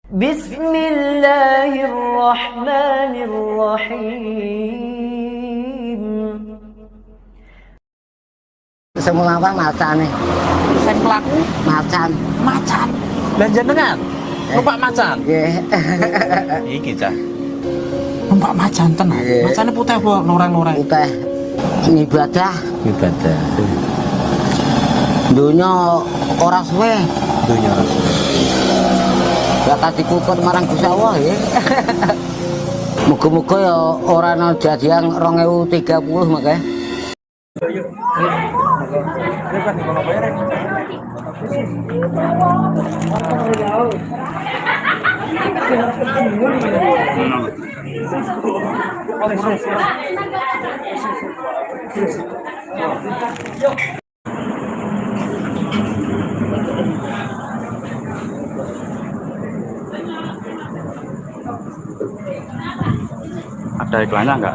Bismillahirrahmanirrahim. Semula apa macan nih? Sing pelaku Macan. macan. Lah jenengan numpak macan. Nggih. Iki cah. Numpak macan tenan. Nggih. Macane putih apa loreng-loreng? Putih. Ibadah. Ibadah. Dunya ora suwe. Dunya Bakal dikupur marang Gusti Allah ya. Muga-muga ya ora ana jadian 2030 makanya. ada iklannya enggak?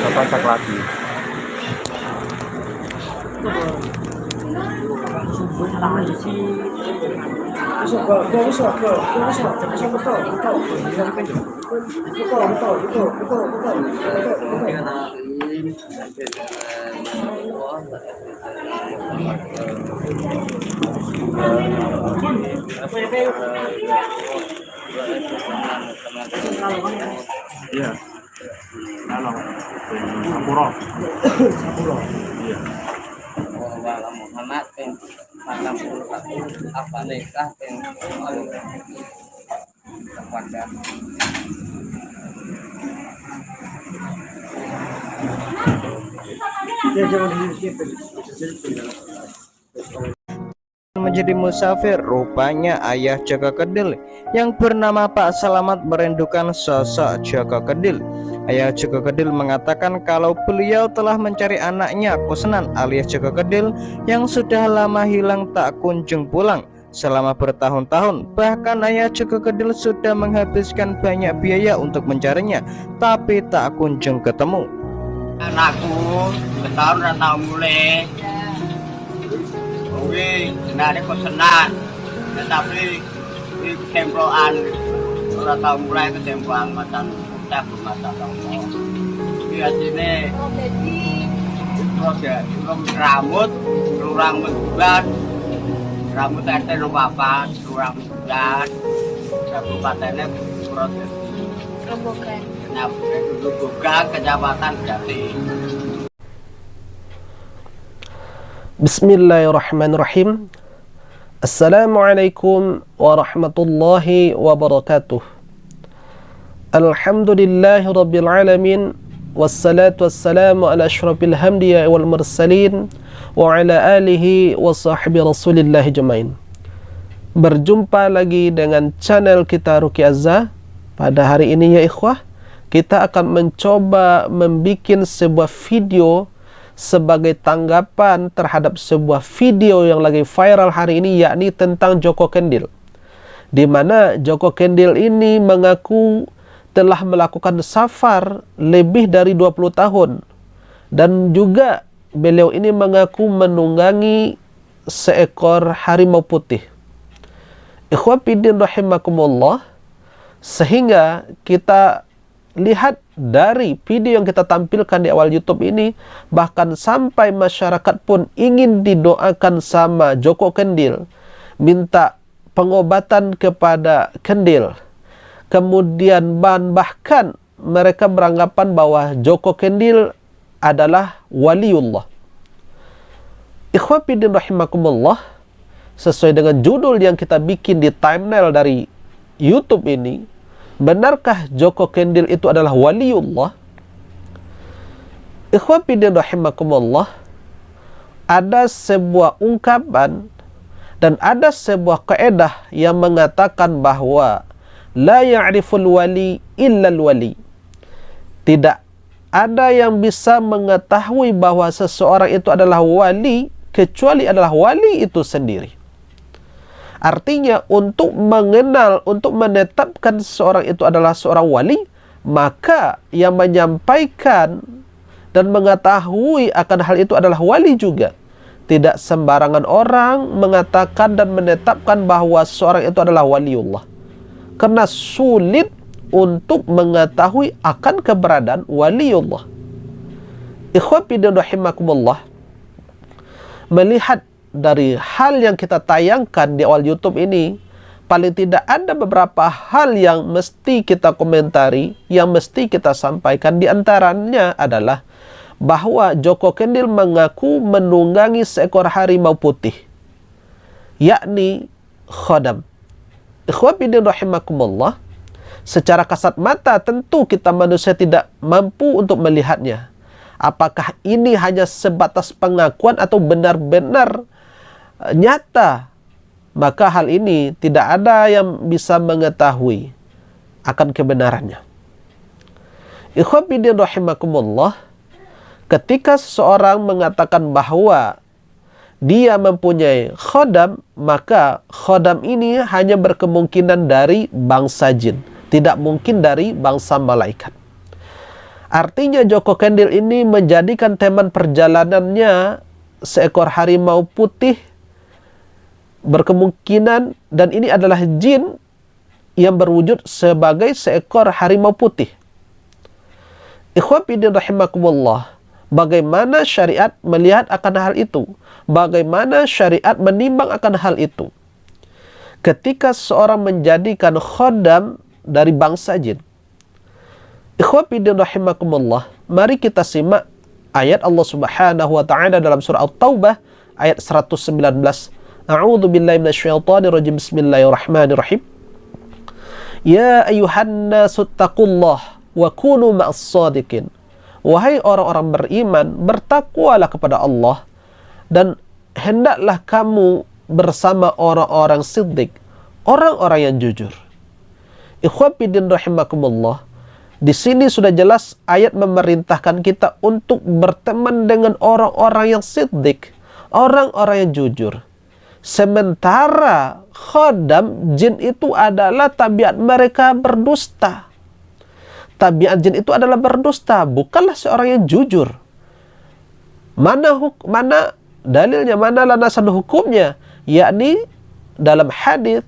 Bapak cek lagi. Iya. Halo. Sampuro. Iya. Muhammad ping 41 apa nikah ping kepada Menjadi musafir, rupanya ayah Joko Kedil yang bernama Pak Selamat merindukan sosok Joko Kedil. Ayah Joko Kedil mengatakan kalau beliau telah mencari anaknya Kusnan alias Joko Kedil yang sudah lama hilang tak kunjung pulang selama bertahun-tahun. Bahkan ayah Joko Kedil sudah menghabiskan banyak biaya untuk mencarinya, tapi tak kunjung ketemu. anakku setahun ora tau mulai. Oke, senane Kusnan. Tetapi ini kemploan ora tau mulai kemploan macam udah bermasalah. Biasanya rambut bulan rambut RT nomor 4 rambut bulan kabupatennya proses Grobogan Kecamatan Jati. Bismillahirrahmanirrahim. Assalamualaikum warahmatullahi wabarakatuh. Alhamdulillahi rabbil alamin. Wassalatu wassalamu ala asyrafil hamdiya wal mursalin wa ala alihi wa sahbihi rasulillah jemain. Berjumpa lagi dengan channel kita Ruki Azza. Pada hari ini ya ikhwah, kita akan mencoba membuat sebuah video sebagai tanggapan terhadap sebuah video yang lagi viral hari ini, yakni tentang Joko Kendil, di mana Joko Kendil ini mengaku telah melakukan safar lebih dari 20 tahun dan juga beliau ini mengaku menunggangi seekor harimau putih. Ikhwah fiddin rahimakumullah, sehingga kita lihat dari video yang kita tampilkan di awal YouTube ini, bahkan sampai masyarakat pun ingin didoakan sama Joko Kendil, minta pengobatan kepada Kendil. Kemudian bahkan mereka beranggapan bahwa Joko Kendil adalah waliullah. Ikhwah fiddin rahimakumullah, sesuai dengan judul yang kita bikin di thumbnail dari YouTube ini, benarkah Joko Kendil itu adalah waliullah? Ikhwah fiddin rahimakumullah, ada sebuah ungkapan Dan ada sebuah kaidah yang mengatakan bahwa la ya'riful wali illal wali. Tidak ada yang bisa mengetahui bahwa seseorang itu adalah wali kecuali adalah wali itu sendiri. Artinya untuk mengenal, untuk menetapkan seseorang itu adalah seorang wali, maka yang menyampaikan dan mengetahui akan hal itu adalah wali juga. Tidak sembarangan orang mengatakan dan menetapkan bahwa seorang itu adalah waliullah. Karena sulit untuk mengetahui akan keberadaan waliullah. Ikhwatiddin rahimakumullah, melihat dari hal yang kita tayangkan di awal YouTube ini, paling tidak ada beberapa hal yang mesti kita komentari, yang mesti kita sampaikan. Di antaranya adalah bahwa Joko Kendil mengaku menunggangi seekor harimau putih, yakni khodam. Ikhwatiddin rahimakumullah, secara kasat mata tentu kita manusia tidak mampu untuk melihatnya. Apakah ini hanya sebatas pengakuan atau benar-benar nyata? Maka hal ini tidak ada yang bisa mengetahui akan kebenarannya. Ikhwatiddin rahimakumullah, ketika seseorang mengatakan bahwa dia mempunyai khodam, maka khodam ini hanya berkemungkinan dari bangsa jin, tidak mungkin dari bangsa malaikat. Artinya Joko Kendil ini menjadikan teman perjalanannya seekor harimau putih, berkemungkinan, dan ini adalah jin yang berwujud sebagai seekor harimau putih. Ikhwatiddin rahimakumullah, bagaimana syariat melihat akan hal itu? Bagaimana syariat menimbang akan hal itu? Ketika seorang menjadikan khodam dari bangsa jin. Ikhwatiddin rahimakumullah, mari kita simak ayat Allah Subhanahu wa taala dalam surah At-Taubah ayat 119. A'udzu billahi minasyaitonir rajim. Bismillahirrahmanirrahim. Ya ayyuhan nasu taqullah wa kunu ma'as shadiqin. Wahai orang-orang beriman, bertakwalah kepada Allah dan hendaklah kamu bersama orang-orang siddiq, orang-orang yang jujur. Ikhwatiddin rahimakumullah, di sini sudah jelas ayat memerintahkan kita untuk berteman dengan orang-orang yang siddiq, orang-orang yang jujur. Sementara khodam jin itu adalah tabiat mereka berdusta. Tabiat jin itu adalah berdusta, bukanlah seorang yang jujur. Mana dalilnya, mana landasan hukumnya? Yakni dalam hadis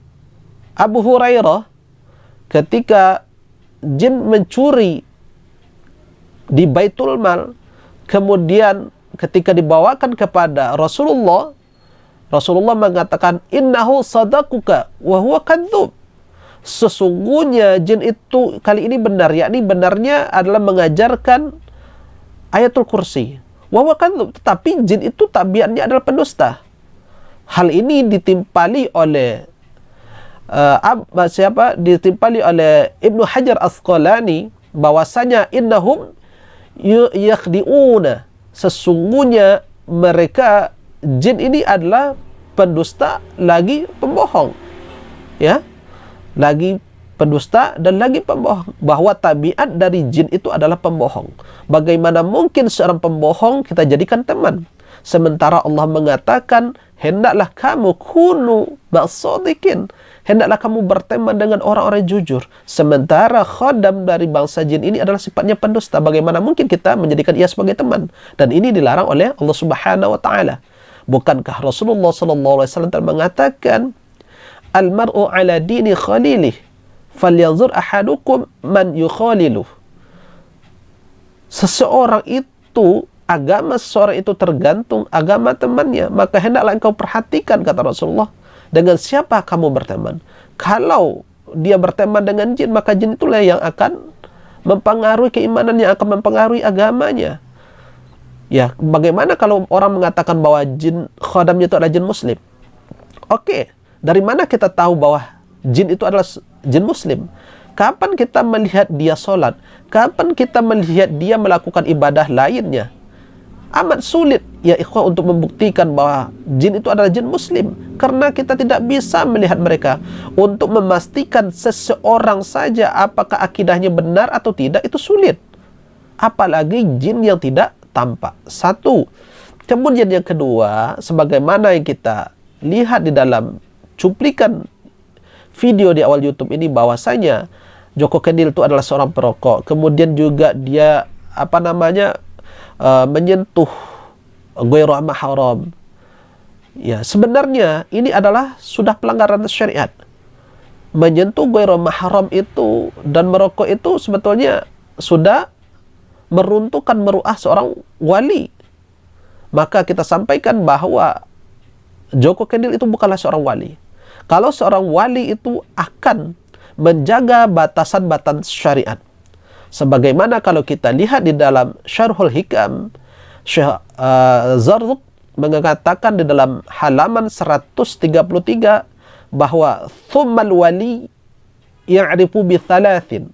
Abu Hurairah, ketika jin mencuri di Baitul Mal, kemudian ketika dibawakan kepada Rasulullah, Rasulullah mengatakan, innahu sadaquka wa huwa kadzdzub. Sesungguhnya jin itu kali ini benar, yakni benarnya adalah mengajarkan ayatul kursi. Wa huwa kadzdzub, tetapi jin itu tabiatnya adalah pendusta. Hal ini ditimpali oleh ditimpali oleh Ibnu Hajar Asqalani, bahwasanya innahum yakhdi'una, sesungguhnya mereka jin ini adalah pendusta lagi pembohong, ya, lagi pendusta dan lagi pembohong. Bahwa tabiat dari jin itu adalah pembohong. Bagaimana mungkin seorang pembohong kita jadikan teman? Sementara Allah mengatakan, hendaklah kamu kunu ma'as-shadiqin, hendaklah kamu berteman dengan orang-orang jujur. Sementara khodam dari bangsa jin ini adalah sifatnya pendusta. Bagaimana mungkin kita menjadikan ia sebagai teman? Dan ini dilarang oleh Allah Subhanahu wa taala. Bukankah Rasulullah sallallahu alaihi wasallam telah mengatakan, al-mar'u ala dini khalilih, falyanzur ahadukum man yukhaliluh. Seseorang itu, agama seseorang itu tergantung agama temannya. Maka hendaklah engkau perhatikan, kata Rasulullah, dengan siapa kamu berteman. Kalau dia berteman dengan jin, maka jin itulah yang akan mempengaruhi keimanan, yang akan mempengaruhi agamanya. Ya, bagaimana kalau orang mengatakan bahwa jin khodamnya itu adalah jin muslim? Oke, dari mana kita tahu bahwa jin itu adalah jin muslim? Kapan kita melihat dia sholat? Kapan kita melihat dia melakukan ibadah lainnya? amat sulit ya ikhwah untuk membuktikan bahwa jin itu adalah jin muslim, karena kita tidak bisa melihat mereka. Untuk memastikan seseorang saja apakah akidahnya benar atau tidak itu sulit, apalagi jin yang tidak tampak. Satu. Kemudian yang kedua, sebagaimana yang kita lihat di dalam cuplikan video di awal YouTube ini, bahwasanya Joko Kendil itu adalah seorang perokok. Kemudian juga dia menyentuh ghairu mahram. Ya, sebenarnya ini adalah sudah pelanggaran syariat. Menyentuh ghairu mahram itu dan merokok itu sebetulnya sudah meruntuhkan meruah seorang wali. Maka kita sampaikan bahwa Joko Kendil itu bukanlah seorang wali. Kalau seorang wali itu akan menjaga batasan-batasan syariat. Sebagaimana kalau kita lihat di dalam Syarhul Hikam, Syekh Zarruq mengatakan di dalam halaman 133 bahwa thummal wali ya'rifu bi thalathin.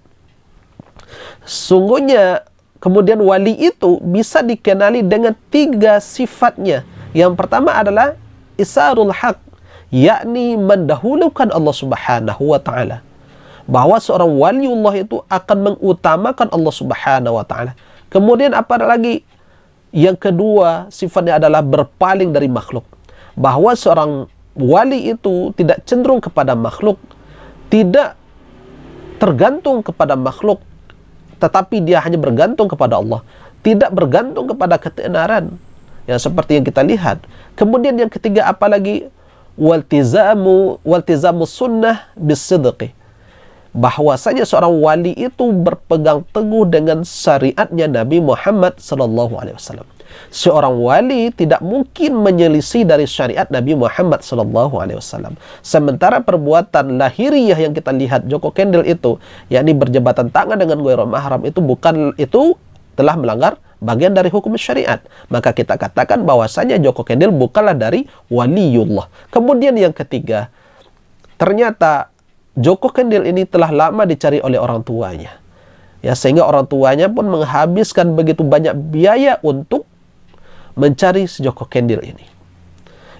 Sungguhnya kemudian wali itu bisa dikenali dengan 3 sifatnya. Yang pertama adalah isarul haq, yakni mendahulukan Allah Subhanahu wa taala. Bahwa seorang waliullah itu akan mengutamakan Allah Subhanahu wa taala. Kemudian apa lagi? Yang kedua, sifatnya adalah berpaling dari makhluk. Bahwa seorang wali itu tidak cenderung kepada makhluk, tidak tergantung kepada makhluk, tetapi dia hanya bergantung kepada Allah, tidak bergantung kepada ketenaran. Ya, seperti yang kita lihat. Kemudian yang ketiga apalagi? Waltizamu sunnah bisidqi. Bahwasanya seorang wali itu berpegang teguh dengan syariatnya Nabi Muhammad SAW. Seorang wali tidak mungkin menyelisih dari syariat Nabi Muhammad SAW. Sementara perbuatan lahiriah yang kita lihat Joko Kendil itu, yakni berjabatan tangan dengan ghairu mahram, itu telah melanggar bagian dari hukum syariat. Maka kita katakan bahwasanya Joko Kendil bukanlah dari waliullah. Kemudian yang ketiga, ternyata Joko Kendil ini telah lama dicari oleh orang tuanya. Ya, sehingga orang tuanya pun menghabiskan begitu banyak biaya untuk mencari si Joko Kendil ini.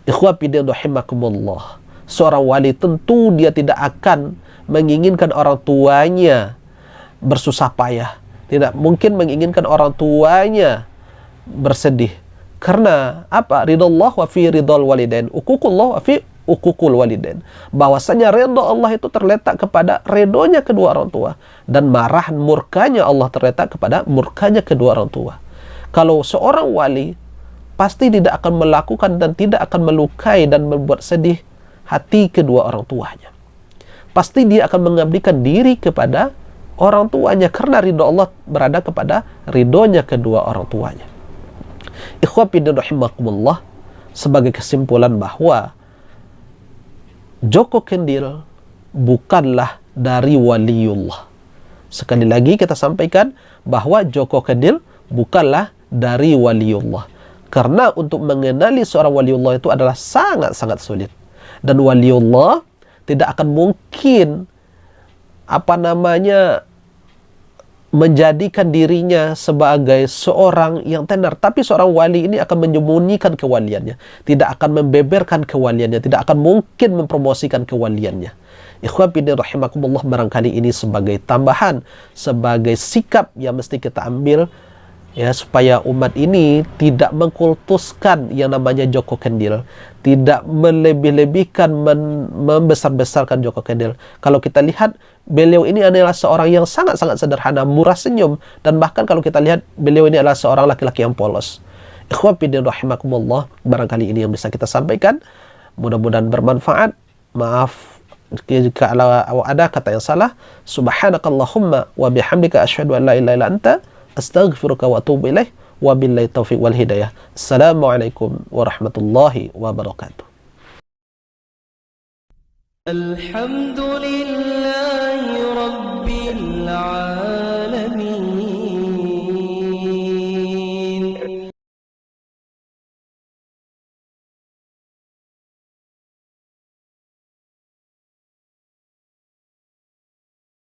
Ikhwah fillah rahimakumullah. Seorang wali tentu dia tidak akan menginginkan orang tuanya bersusah payah. Tidak mungkin menginginkan orang tuanya bersedih. Karena apa? Ridallah wa fi ridal walidain. Uququllah wa fi uququl walidain. Bahwasanya ridha Allah itu terletak kepada ridhonya kedua orang tua, dan murkanya Allah terletak kepada murkanya kedua orang tua. Kalau seorang wali pasti tidak akan melakukan dan tidak akan melukai dan membuat sedih hati kedua orang tuanya. Pasti dia akan mengabdikan diri kepada orang tuanya, karena ridho Allah berada kepada ridhonya kedua orang tuanya. Ikhwah fillah rahimakumullah, sebagai kesimpulan bahwa Joko Kendil bukanlah dari waliullah. Sekali lagi kita sampaikan bahwa Joko Kendil bukanlah dari waliullah. Karena untuk mengenali seorang waliullah itu adalah sangat-sangat sulit. Dan waliullah tidak akan mungkin menjadikan dirinya sebagai seorang yang tenar. Tapi seorang wali ini akan menyembunyikan kewaliannya, tidak akan membeberkan kewaliannya, tidak akan mungkin mempromosikan kewaliannya. Ikhwan fillah rahimakumullah, barangkali ini sebagai tambahan, sebagai sikap yang mesti kita ambil, ya, supaya umat ini tidak mengkultuskan yang namanya Joko Kendil, tidak melebih-lebihkan, membesar-besarkan Joko Kendil. Kalau kita lihat, beliau ini adalah seorang yang sangat-sangat sederhana, murah senyum, dan bahkan kalau kita lihat, beliau ini adalah seorang laki-laki yang polos. Ikhwan fillah rahimakumullah, barangkali ini yang bisa kita sampaikan, mudah-mudahan bermanfaat. Maaf jika ada kata yang salah. Subhanakallahumma wa bihamdika asyhadu an la ilaha illa anta astaghfiruka wa atubu ilaih. Wabillahi taufiq wal hidayah. Assalamualaikum warahmatullahi wabarakatuh. Alhamdulillah.